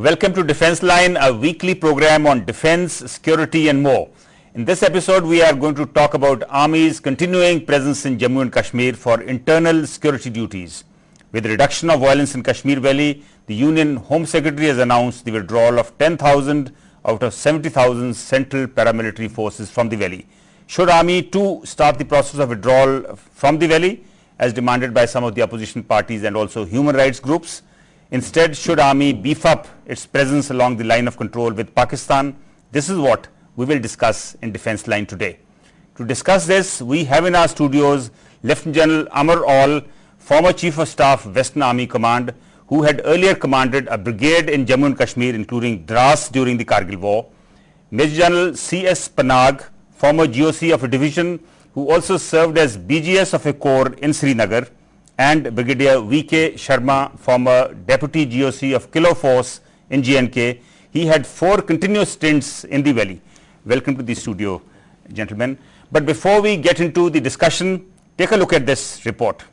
Welcome to Defence Line, a weekly program on defence, security and more. In this episode, we are going to talk about Army's continuing presence in Jammu and Kashmir for internal security duties. With the reduction of violence in Kashmir Valley, the Union Home Secretary has announced the withdrawal of 10,000 out of 70,000 central paramilitary forces from the valley. Should Army too start the process of withdrawal from the valley, as demanded by some of the opposition parties and also human rights groups? Instead, should Army beef up its presence along the line of control with Pakistan? This is what we will discuss in Defence Line today. To discuss this, we have in our studios Lieutenant General Amar Aul, former Chief of Staff, Western Army Command, who had earlier commanded a brigade in Jammu and Kashmir, including Dras during the Kargil War; Major General C.S. Panag, former GOC of a division, who also served as BGS of a corps in Srinagar; and Brigadier V.K. Sharma, former Deputy GOC of Kilo Force in J&K. He had 4 continuous stints in the valley. Welcome to the studio, gentlemen. But before we get into the discussion, take a look at this report.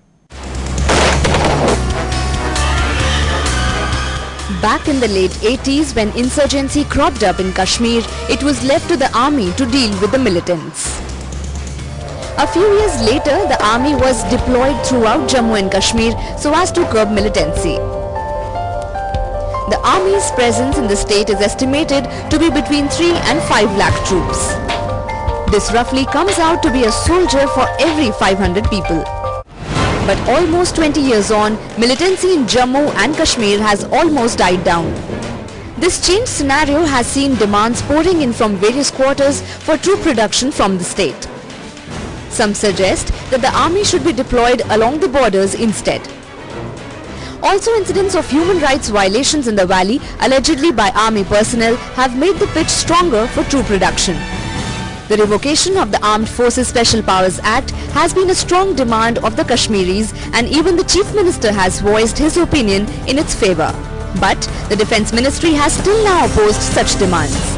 Back in the late 80s, when insurgency cropped up in Kashmir, it was left to the army to deal with the militants. A few years later, the army was deployed throughout Jammu and Kashmir so as to curb militancy. The army's presence in the state is estimated to be between 3 and 5 lakh troops. This roughly comes out to be a soldier for every 500 people. But almost 20 years on, militancy in Jammu and Kashmir has almost died down. This changed scenario has seen demands pouring in from various quarters for troop reduction from the state. Some suggest that the army should be deployed along the borders instead. Also, incidents of human rights violations in the valley, allegedly by army personnel, have made the pitch stronger for troop reduction. The revocation of the Armed Forces Special Powers Act has been a strong demand of the Kashmiris, and even the Chief Minister has voiced his opinion in its favour. But the Defence Ministry has still now opposed such demands.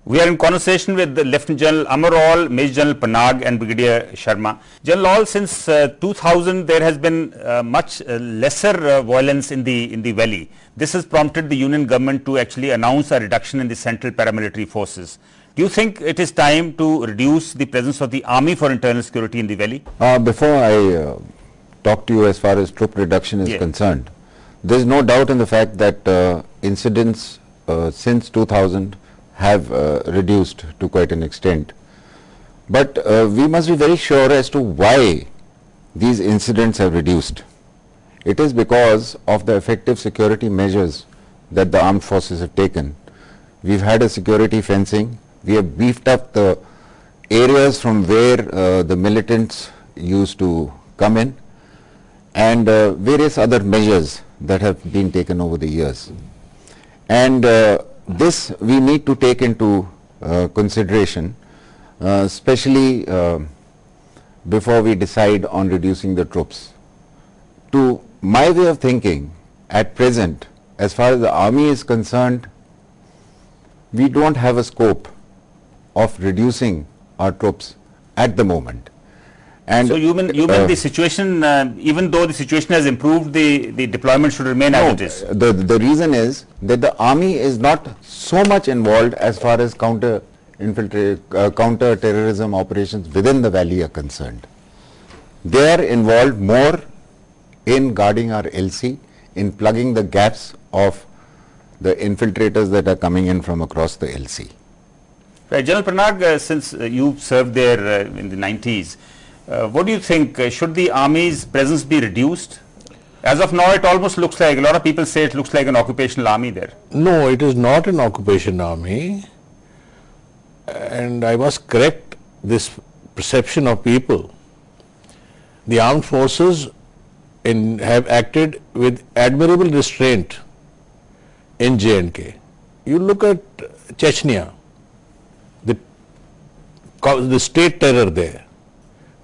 We are in conversation with the Lieutenant General Amar Aul, Major General Panag and Brigadier Sharma. General Aul, since 2000 there has been much lesser violence in the valley. This has prompted the Union government to actually announce a reduction in the central paramilitary forces. Do you think it is time to reduce the presence of the army for internal security in the valley? Before I talk to you as far as troop reduction is concerned, there is no doubt in the fact that incidents since 2000 have reduced to quite an extent. But we must be very sure as to why these incidents have reduced. It is because of the effective security measures that the armed forces have taken. We've had a security fencing. We have beefed up the areas from where the militants used to come in, and various other measures that have been taken over the years. And this we need to take into consideration, especially before we decide on reducing the troops. To my way of thinking, at present, as far as the army is concerned, we don't have a scope of reducing our troops at the moment. And so you mean the situation, even though the situation has improved, the deployment should remain as it is? The reason is that the army is not so much involved as far as counter terrorism operations within the valley are concerned. They are involved more in guarding our LC, in plugging the gaps of the infiltrators that are coming in from across the LC. Right. General Panag, since you served there in the 90s, what do you think? Should the army's presence be reduced? As of now, it almost looks like, a lot of people say it looks like an occupational army there. No, it is not an occupation army. And I must correct this perception of people. The armed forces have acted with admirable restraint in J&K. You look at Chechnya, the state terror there.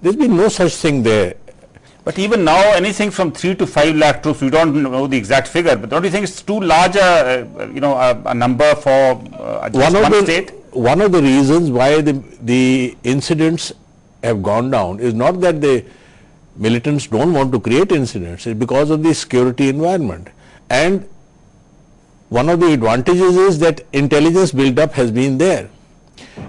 There's been no such thing there. But even now, anything from 3 to 5 lakh troops, we don't know the exact figure, but don't you think it's too large a number for just one state? One of the reasons why the incidents have gone down is not that the militants don't want to create incidents, it's because of the security environment. And one of the advantages is that intelligence build-up has been there.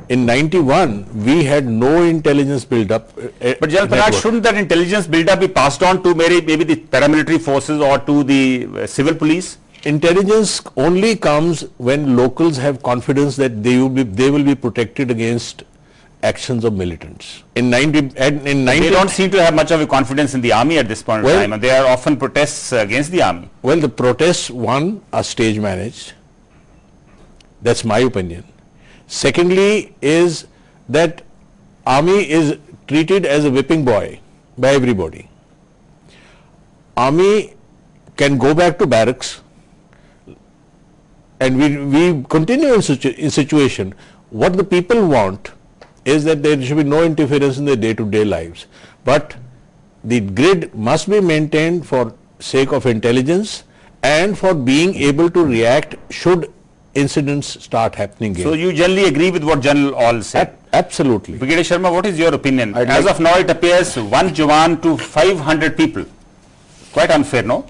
In 91, we had no intelligence build-up. But General Panag, shouldn't that intelligence build-up be passed on to maybe the paramilitary forces or to the civil police? Intelligence only comes when locals have confidence that they will be protected against actions of militants. They don't seem to have much of a confidence in the army at this point in time, and there are often protests against the army. Well, the protests, one, are stage managed. That's my opinion. Secondly is that army is treated as a whipping boy by everybody. Army can go back to barracks, and we continue in situation. What the people want is that there should be no interference in their day-to-day lives. But the grid must be maintained for sake of intelligence and for being able to react should incidents start happening again. So you generally agree with what General All said? Absolutely. Brigadier Sharma, what is your opinion? As of now, it appears 1 Jawan to 500 people. Quite unfair, no?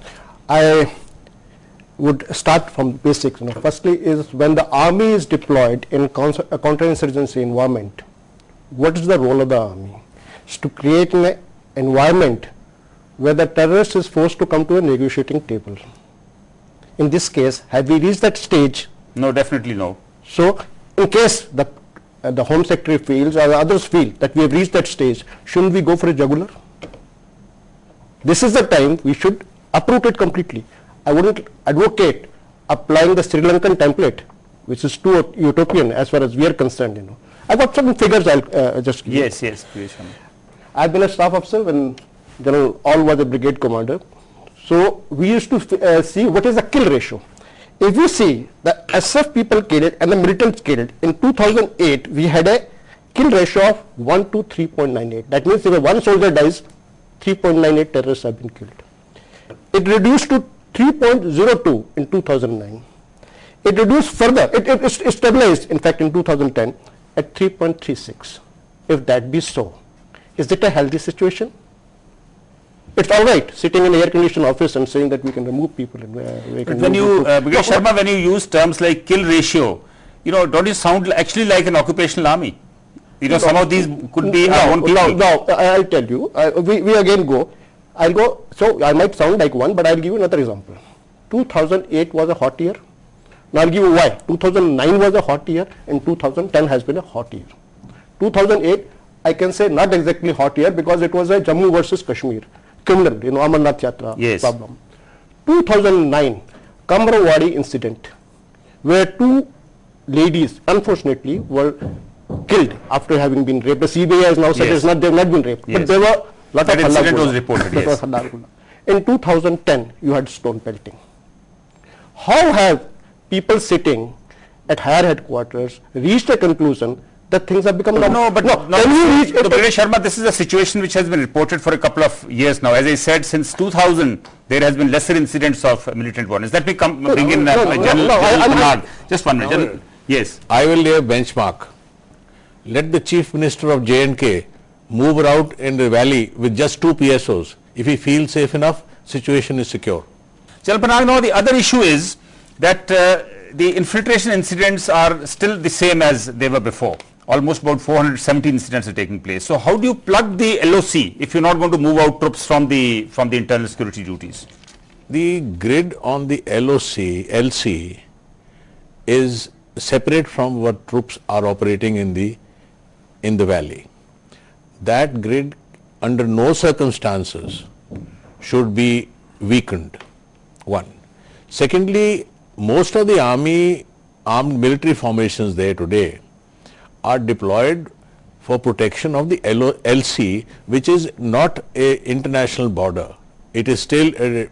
I would start from basics. Firstly is when the army is deployed in a counterinsurgency environment, what is the role of the army? It's to create an environment where the terrorist is forced to come to a negotiating table. In this case, have we reached that stage? No, definitely no. So, in case the Home Secretary feels or others feel that we have reached that stage, shouldn't we go for a jugular? This is the time we should uproot it completely. I wouldn't advocate applying the Sri Lankan template, which is too utopian as far as we are concerned. I've got some figures I'll just give. Yes, yes, please. I've been a staff officer when General All was a brigade commander. So we used to see what is the kill ratio. If you see the SF people killed and the militants killed, in 2008 we had a kill ratio of 1 to 3.98. That means if one soldier dies, 3.98 terrorists have been killed. It reduced to 3.02 in 2009. It reduced further, it stabilized in fact in 2010 at 3.36. If that be so, is it a healthy situation? It's all right sitting in an air-conditioned office and saying that we can remove people. And we can when you, Brigadier Sharma, when you use terms like kill ratio, don't you sound actually like an occupational army? Some of these could be our own people. No, I'll tell you. We again go. I'll go. So I might sound like one, but I'll give you another example. 2008 was a hot year. Now I'll give you why. 2009 was a hot year and 2010 has been a hot year. 2008, I can say not exactly hot year because it was a Jammu versus Kashmir criminal, Amarnath Yatra problem. 2009, Kamrawadi incident, where 2 ladies unfortunately were killed after having been raped. The CBI has now said they have not been raped, but there were lot of incident was reported. Yes. In 2010, you had stone pelting. How have people sitting at higher headquarters reached a conclusion that things have become normal? No, but Brigadier Sharma, this is a situation which has been reported for a couple of years now. As I said, since 2000, there has been lesser incidents of militant violence. Let me bring in General Panag. Just 1 minute. Yes. I will lay a benchmark. Let the Chief Minister of J&K move out in the valley with just 2 PSOs. If he feels safe enough, situation is secure. General Panag, now the other issue is that the infiltration incidents are still the same as they were before. Almost about 470 incidents are taking place. So how do you plug the LOC if you're not going to move out troops from the internal security duties? The grid on the LC is separate from what troops are operating in the valley. That grid under no circumstances should be weakened. One. Secondly, most of the armed military formations there today are deployed for protection of the LC, which is not an international border. It is still a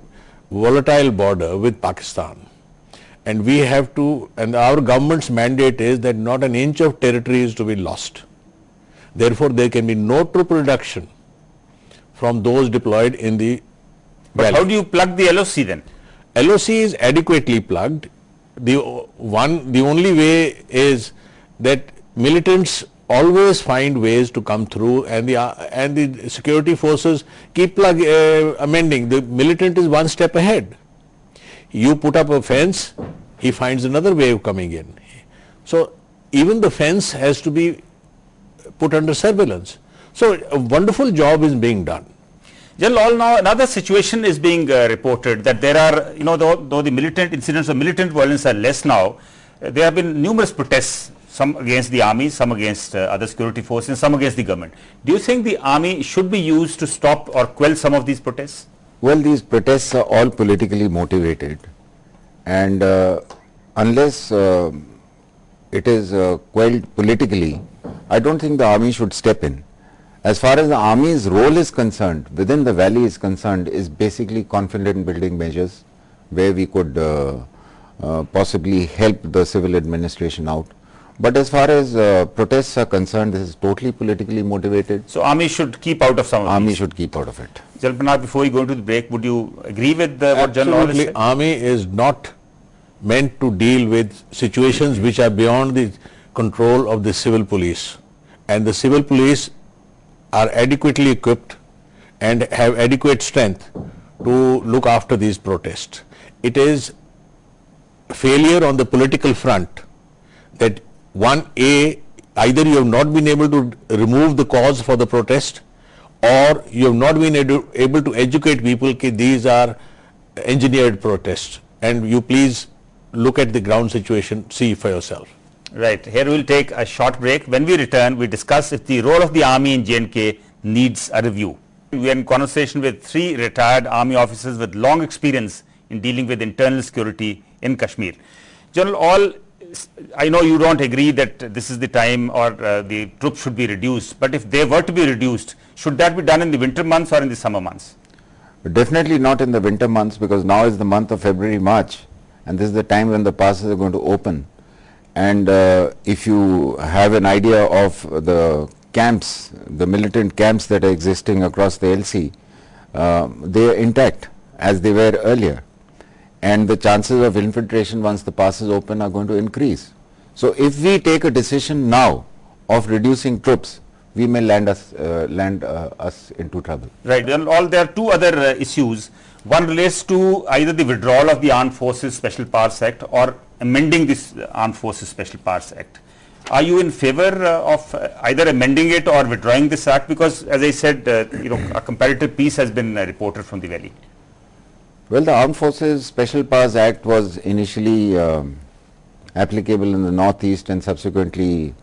volatile border with Pakistan. And we have to, and our government's mandate is that not an inch of territory is to be lost. Therefore, there can be no troop reduction from those deployed in the valley. But how do you plug the LOC then? LOC is adequately plugged. The only way is that militants always find ways to come through, and the security forces keep amending. The militant is one step ahead. You put up a fence, he finds another wave coming in. So even the fence has to be put under surveillance. So a wonderful job is being done. General, now another situation is being reported that there are, though the militant incidents of militant violence are less now, there have been numerous protests, some against the army, some against other security forces, and some against the government. Do you think the army should be used to stop or quell some of these protests? Well, these protests are all politically motivated, and unless it is quelled politically, I don't think the army should step in. As far as the army's role is concerned, within the valley is concerned, is basically confidence building measures where we could possibly help the civil administration out. But as far as protests are concerned, this is totally politically motivated. So army should keep out of some of Army these. should keep out of it. General Panag, before we go into the break, would you agree with what General Hall has Absolutely. said? Army is not meant to deal with situations which are beyond the control of the civil police, and the civil police are adequately equipped and have adequate strength to look after these protests. It is failure on the political front that either you have not been able to remove the cause for the protest, or you have not been able to educate people that these are engineered protests, and you please look at the ground situation, see for yourself. Right. Here we will take a short break. When we return, we discuss if the role of the army in J&K needs a review. We are in conversation with 3 retired army officers with long experience in dealing with internal security in Kashmir. General, I know you don't agree that this is the time or the troops should be reduced, but if they were to be reduced, should that be done in the winter months or in the summer months? Definitely not in the winter months, because now is the month of February, March, and this is the time when the passes are going to open. And if you have an idea of the camps, the militant camps that are existing across the LC, they are intact as they were earlier. And the chances of infiltration once the passes open are going to increase. So if we take a decision now of reducing troops, we may land us into trouble. Right. There are 2 other issues. One relates to either the withdrawal of the Armed Forces Special Powers Act or amending this Armed Forces Special Powers Act. Are you in favor of either amending it or withdrawing this act? Because, as I said, a comparative peace has been reported from the valley. Well, the Armed Forces Special Powers Act was initially applicable in the northeast and subsequently